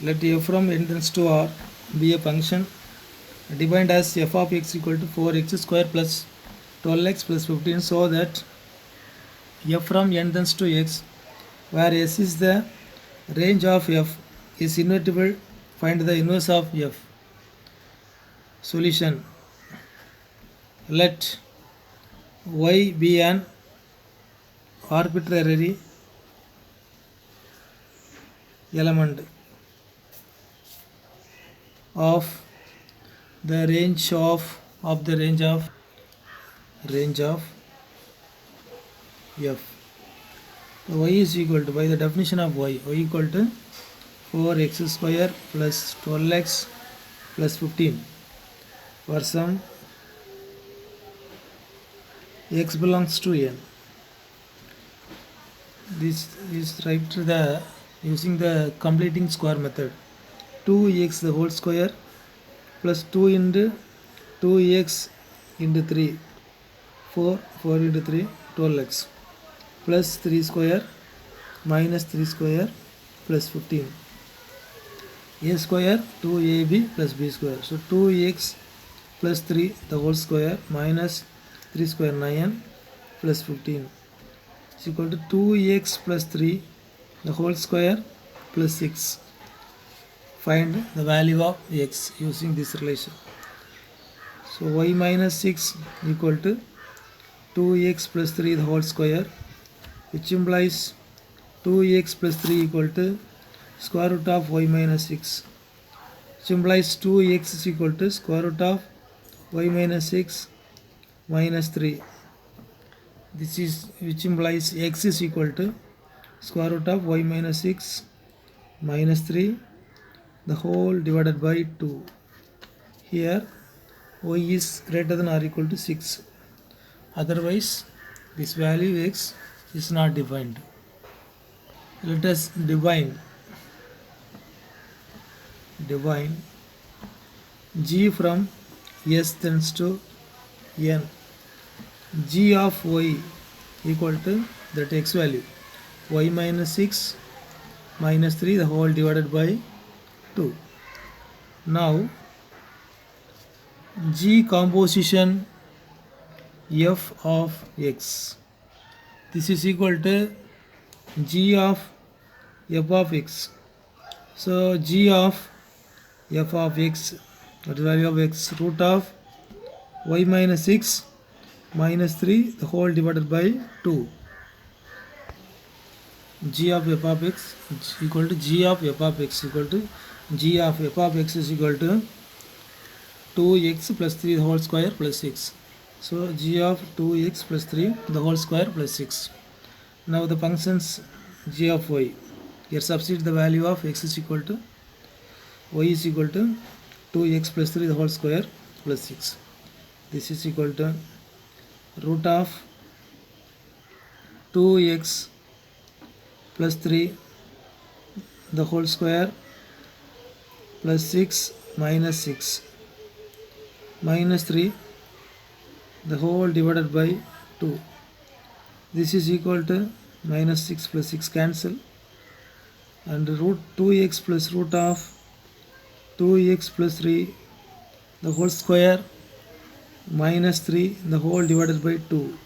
Let f from n tends to r be a function defined as f of x equal to 4x square plus 12x plus 15, so that f from n tends to x, where s is the range of f, is invertible. Find the inverse of f. Solution: let y be an arbitrary element of the range of f. Y is equal to, by the definition of y equal to 4x square plus 12x plus 15 for some x belongs to n. This is right to the using the completing square method. 2x the whole square plus 2 into 2x into 3, 4 into 3, 12x plus 3 square minus 3 square plus 15, a square 2ab plus b square. So 2x plus 3 the whole square minus 3 square 9 plus 15 is equal to 2x plus 3 the whole square plus 6. Find the value of x using this relation. So y minus 6 equal to 2x plus 3 the whole square, which implies 2x plus 3 equal to square root of y minus 6, which implies 2x is equal to square root of y minus 6 minus 3. This is which implies x is equal to square root of y minus 6 minus 3 the whole divided by 2. Here y is greater than or equal to 6. Otherwise this value x is not defined. Let us define g from s tends to n. G of y equal to that x value y minus 6 minus 3 the whole divided by 2. Now g composition f of x, this is equal to g of f of x. So g of f of x, that is value of x, root of y minus 6 minus 3 the whole divided by 2. G of f of x is equal to g of f of x equal to g of f of x is equal to 2x plus 3 the whole square plus 6. So g of 2x plus 3 the whole square plus 6. Now the functions g of y, here substitute the value of x is equal to y is equal to 2x plus 3 the whole square plus 6. This is equal to root of 2x plus 3 the whole square plus 6 minus 6 minus 3 the whole divided by 2. This is equal to minus 6 plus 6 cancel, and root 2x plus root of 2x plus 3 the whole square minus 3 the whole divided by 2.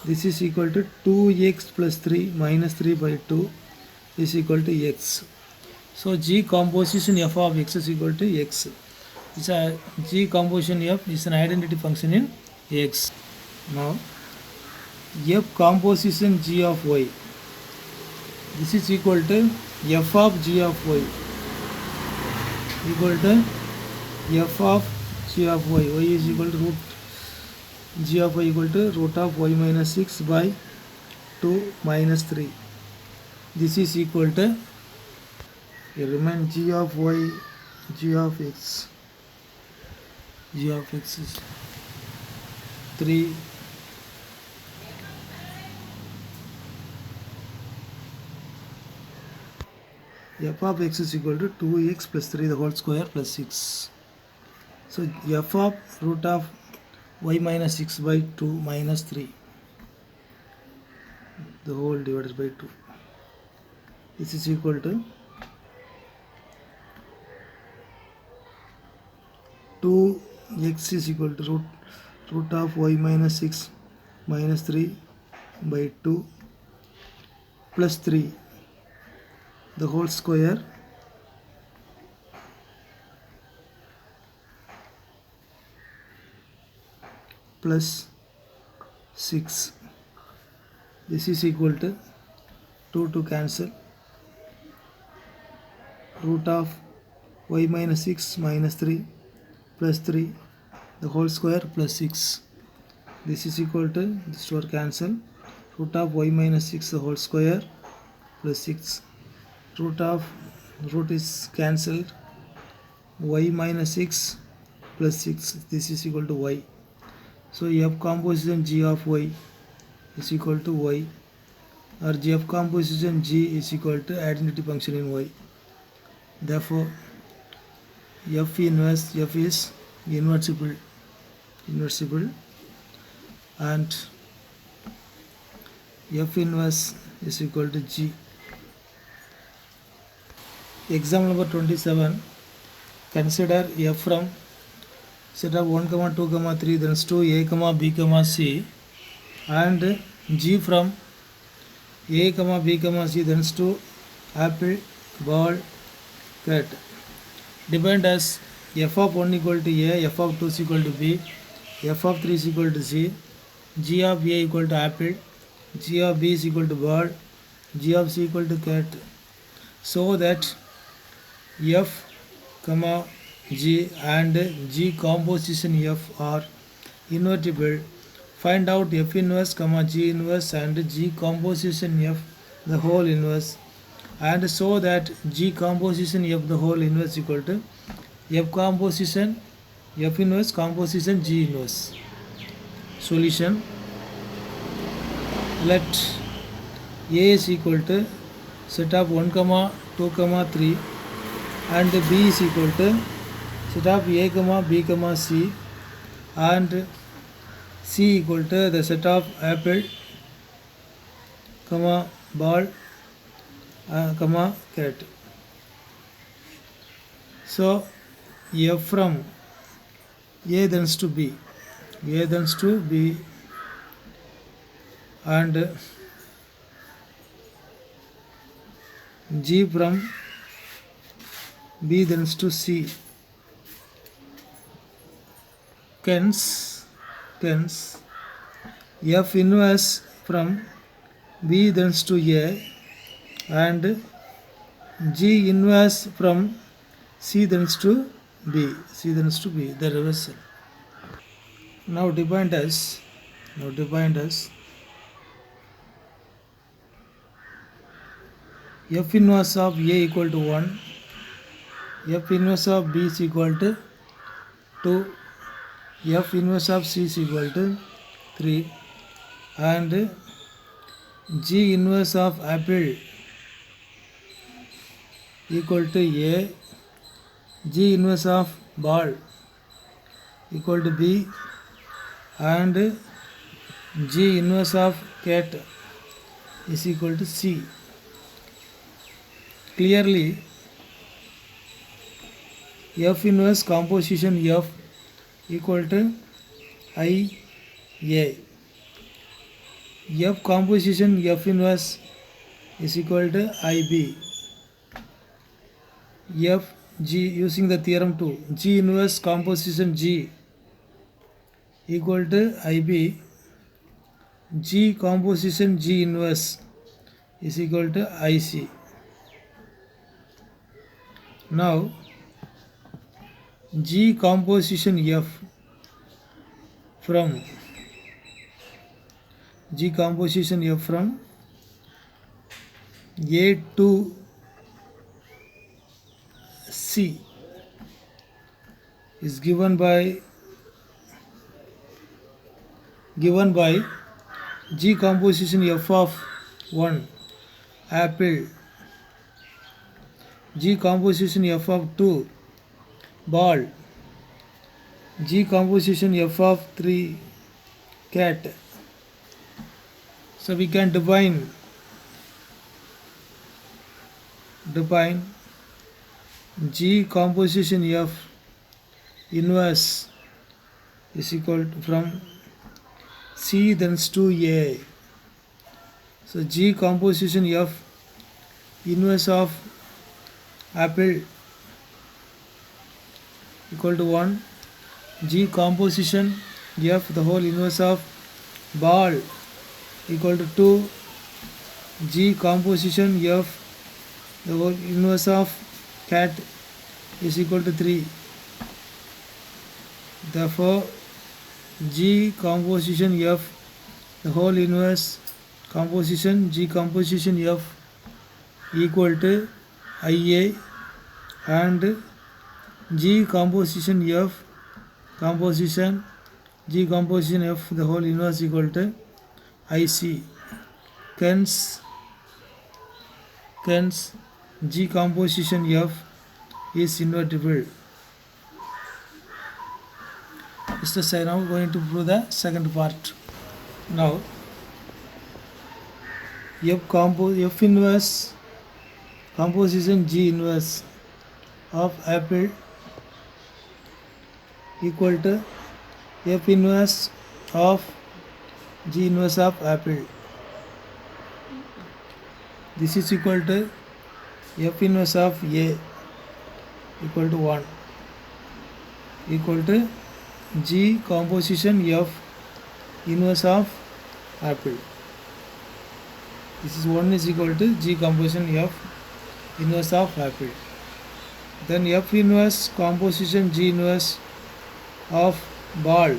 This is equal to 2x plus 3 minus 3 by 2 is equal to x. So g composition f of x is equal to x. It's a g composition f is an identity function in x. Now f composition g of y, this is equal to f of g of y equal to f of g of y. Y is equal to root g of y equal to root of y minus 6 by 2 minus 3. This is equal to, here remain g of y, g of x is 3 f of x is equal to 2x plus 3 the whole square plus 6. So f of root of y minus 6 by 2 minus 3 the whole divided by 2. This is equal to 2x is equal to root of y minus 6 minus 3 by 2 plus 3 the whole square plus 6. This is equal to 2 to cancel. Root of y minus 6 minus 3 plus 3 the whole square plus 6. This is equal to, this word cancel. Root of y minus 6 the whole square plus 6. Root is cancelled. Y minus 6 plus 6. This is equal to y. So f composition g of y is equal to y, or g of composition g is equal to identity function in y. Therefore f inverse, f is inversible, and f inverse is equal to g. Example number 27. Consider f from set of 1, 2, 3, then to a, b, c, and g from a, b, c, then to apple, ball, cat. Defined as f of 1 equal to a, f of 2 is equal to b, f of 3 is equal to c, g of a equal to apple, g of b is equal to ball, g of c equal to cat, so that f, g and g composition f are invertible. Find out f inverse, g inverse and g composition f the whole inverse, and so that g composition f the whole inverse equal to f composition f inverse composition g inverse. Solution: let a is equal to set of 1, 2, 3, and b is equal to set of a, b, c, and c equal to the set of apple, ball, cat. So f from a tends to b, and g from b tends to c. Hence f inverse from b tends to a, and g inverse from c tends to b, the reversal. Now defined as f inverse of a equal to 1, f inverse of b is equal to 2, f inverse of c is equal to 3, and g inverse of apple equal to a, g inverse of ball equal to b, and g inverse of cat is equal to c. Clearly f inverse composition f equal to I A. F composition f inverse is equal to IB. F G, using the theorem 2, G inverse composition G equal to IB. G composition G inverse is equal to IC. Now G composition F from A to C is given by G composition F of 1 apple, G composition F of 2 ball, G composition F of 3 cat. So we can define G composition F inverse is equal to from C thence to A. So G composition F inverse of apple equal to 1. G composition F the whole inverse of ball equal to 2. G composition F the whole inverse of cat is equal to 3. Therefore G composition F the whole inverse composition G composition F equal to IA, and G composition F composition G composition F the whole inverse equal to IC. Hence G composition F is invertible. This is now going to prove the second part. Now F inverse composition G inverse of apple equal to F inverse of G inverse of apple. This is equal to F inverse of A equal to 1 equal to G composition F inverse of apple. This is 1 is equal to G composition F inverse of apple. Then F inverse composition G inverse of ball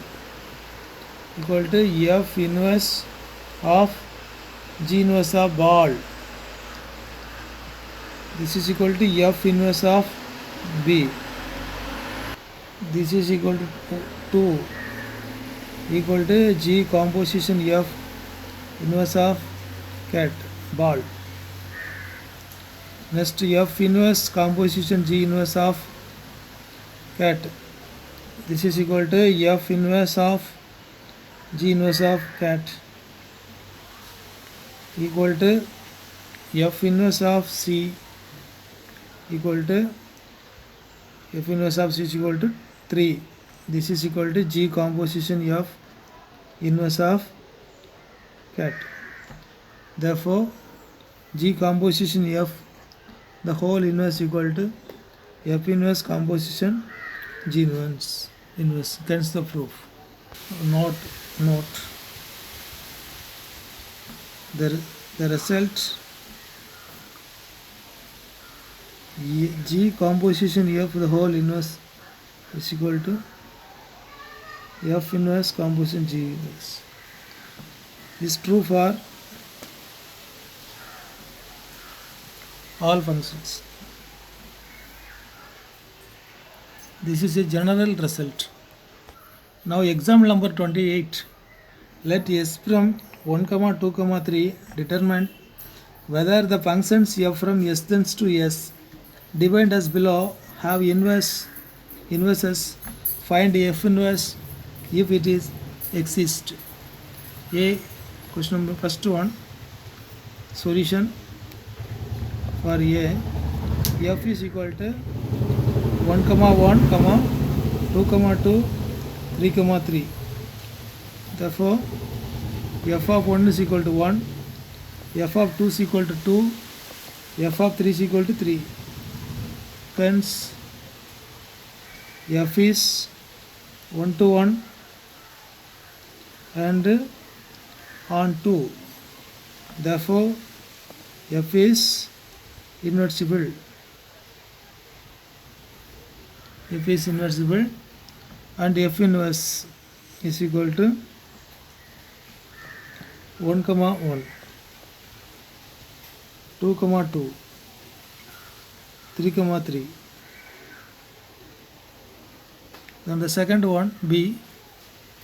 equal to F inverse of G inverse of ball. This is equal to F inverse of B. This is equal to 2 equal to G composition F inverse of cat ball. Next F inverse composition G inverse of cat. This is equal to F inverse of G inverse of cat equal to F inverse of C equal to F inverse of C is equal to 3. This is equal to G composition F inverse of cat. Therefore G composition F the whole inverse equal to F inverse composition G inverse. Hence the proof. Note the result G composition F the whole inverse is equal to F inverse composition G inverse. This is true for all functions. This is a general result. Now example number 28. Let S from 1, 2, 3 determine whether the functions F from S tends to S defined as below have inverses. Find F inverse if it is exists. Question number first one. Solution for A. F is equal to 1, 1, 2, 2, 3, 3. Therefore F of 1 is equal to 1, F of 2 is equal to 2, F of 3 is equal to 3. Hence F is 1 to 1 and on 2. Therefore F is invertible. F is invertible and F inverse is equal to 1, 1, 2, 2, 3, 3. Then the second one B.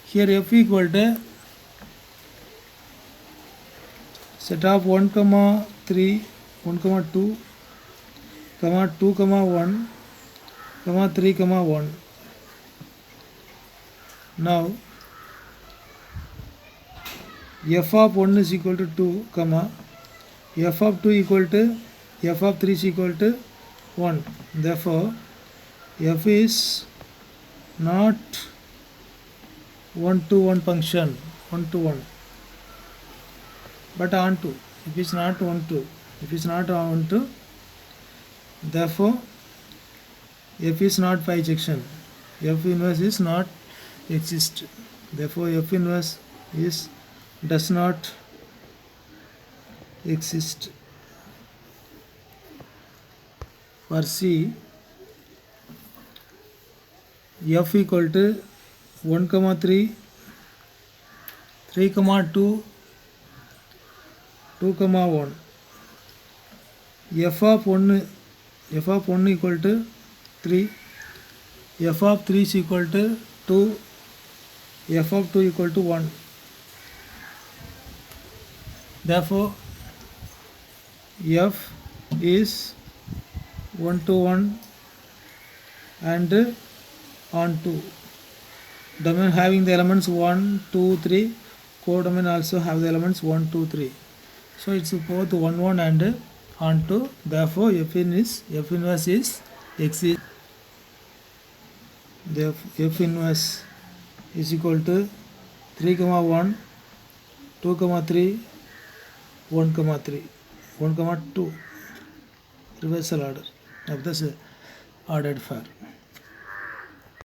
Here F equal to set of 1, 3, 1, 2, 2, 1, 3, 1. Now F of 1 is equal to 2, F of 2 equal to F of 3 is equal to 1. Therefore F is not one to one function, one to one, but on to. If it's not one to, if it's not on to, therefore f is not bijection. F inverse is not exist. Therefore f inverse is does not exist. For C, f equal to 1, 3, 3, 2, 2, 1. F of 1 equal to 3, f of 3 is equal to 2, f of 2 equal to 1. Therefore f is 1 to 1 and on 2. Domain having the elements 1, 2, 3. Codomain also have the elements 1, 2, 3. So it's both 1, 1 and on 2. Therefore f inverse is exist. Therefore f inverse is equal to 3, 1, 2, 3, 1, 3, 1, 2. Reversal order of this ordered file.